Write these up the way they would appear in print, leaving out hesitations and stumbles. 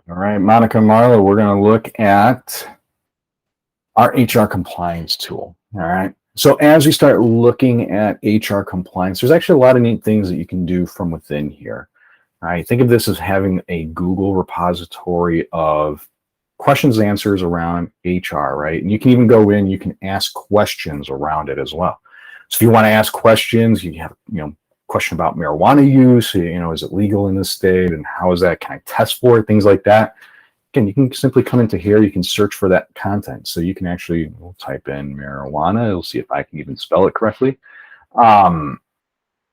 All right, Monica and Marla, we're going to look at our HR compliance tool. All right. So as we start looking at HR compliance, there's actually a lot of neat things that you can do from within here. All right. Think of this as having a Google repository of questions and answers around HR, right? And you can even go in, you can ask questions around it as well. So if you want to ask questions, you have, question about marijuana use, is it legal in this state and how is that, can I test for it, things like that. Again, you can simply come into here, you can search for that content. So you can actually we'll type in marijuana, it'll see if I can even spell it correctly. And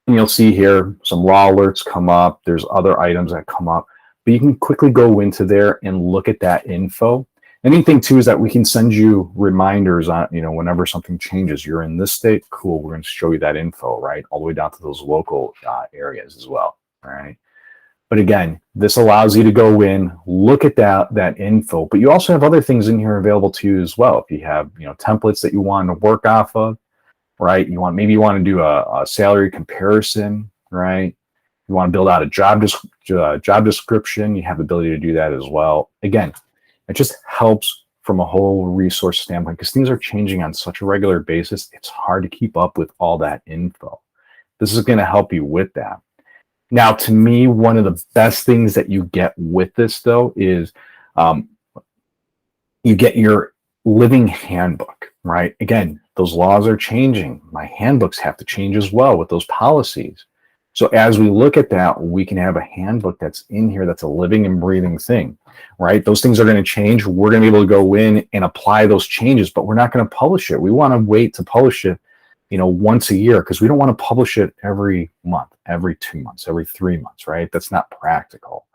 you'll see here some law alerts come up, there's other items that come up, but you can quickly go into there and look at that info. Anything too is that we can send you reminders on, whenever something changes. You're in this state, cool, we're going to show you that info, right? All the way down to those local areas as well, all right? But again, this allows you to go in, look at that info, but you also have other things in here available to you as well. If you have, templates that you want to work off of, right? Maybe you want to do a salary comparison, right? You want to build out a job description, you have the ability to do that as well. Again, it just helps from a whole resource standpoint because things are changing on such a regular basis. It's hard to keep up with all that info. This is going to help you with that. Now, to me, one of the best things that you get with this, though, is you get your living handbook, right? Again, those laws are changing. My handbooks have to change as well with those policies. So as we look at that, we can have a handbook that's in here that's a living and breathing thing, right? Those things are going to change. We're going to be able to go in and apply those changes, but we're not going to publish it. We want to wait to publish it, once a year because we don't want to publish it every month, every 2 months, every 3 months, right? That's not practical.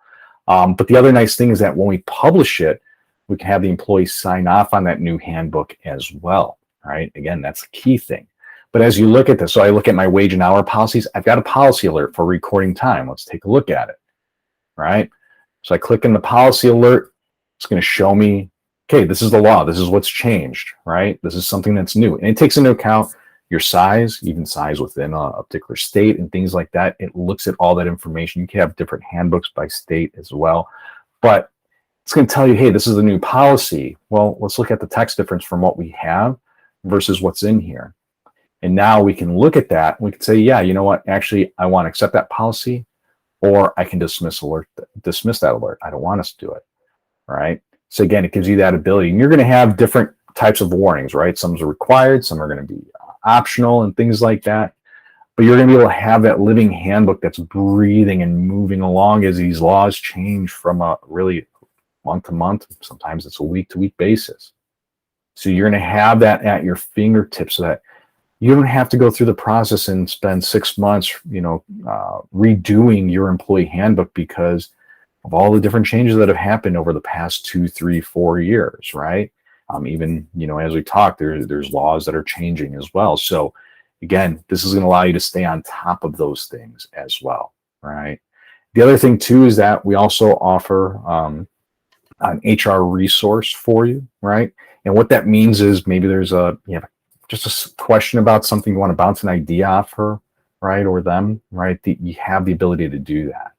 But the other nice thing is that when we publish it, we can have the employees sign off on that new handbook as well, right? Again, that's a key thing. But as you look at this, so I look at my wage and hour policies, I've got a policy alert for recording time. Let's take a look at it, right? So I click in the policy alert. It's going to show me, okay, this is the law. This is what's changed, right? This is something that's new. And it takes into account your size, even size within a particular state and things like that. It looks at all that information. You can have different handbooks by state as well. But it's going to tell you, hey, this is the new policy. Well, let's look at the text difference from what we have versus what's in here. And now we can look at that. We can say, yeah, you know what? Actually, I want to accept that policy, or I can dismiss that alert. I don't want us to do it, right? So again, it gives you that ability. And you're going to have different types of warnings, right? Some are required, some are going to be optional and things like that. But you're going to be able to have that living handbook that's breathing and moving along as these laws change from a really month to month. Sometimes it's a week to week basis. So you're going to have that at your fingertips so that you don't have to go through the process and spend 6 months, redoing your employee handbook because of all the different changes that have happened over the past 2, 3, 4 years, right? Even, as we talk, there's laws that are changing as well. So again, this is going to allow you to stay on top of those things as well, right? The other thing too is that we also offer an HR resource for you, right? And what that means is maybe there's just a question about something you want to bounce an idea off her, right, or them, right? You have the ability to do that,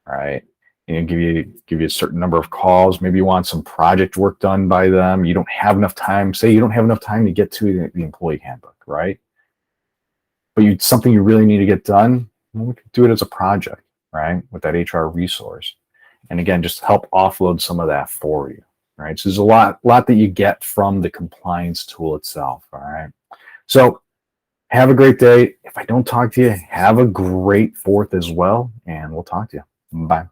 right? And give you a certain number of calls. Maybe you want some project work done by them. You don't have enough time. Say you don't have enough time to get to the employee handbook, right? But something you really need to get done. Well, we could do it as a project, right, with that HR resource. And again, just help offload some of that for you. Right, so there's a lot that you get from the compliance tool itself. All right, so have a great day. If I don't talk to you, have a great 4th as well, and we'll talk to you. Bye.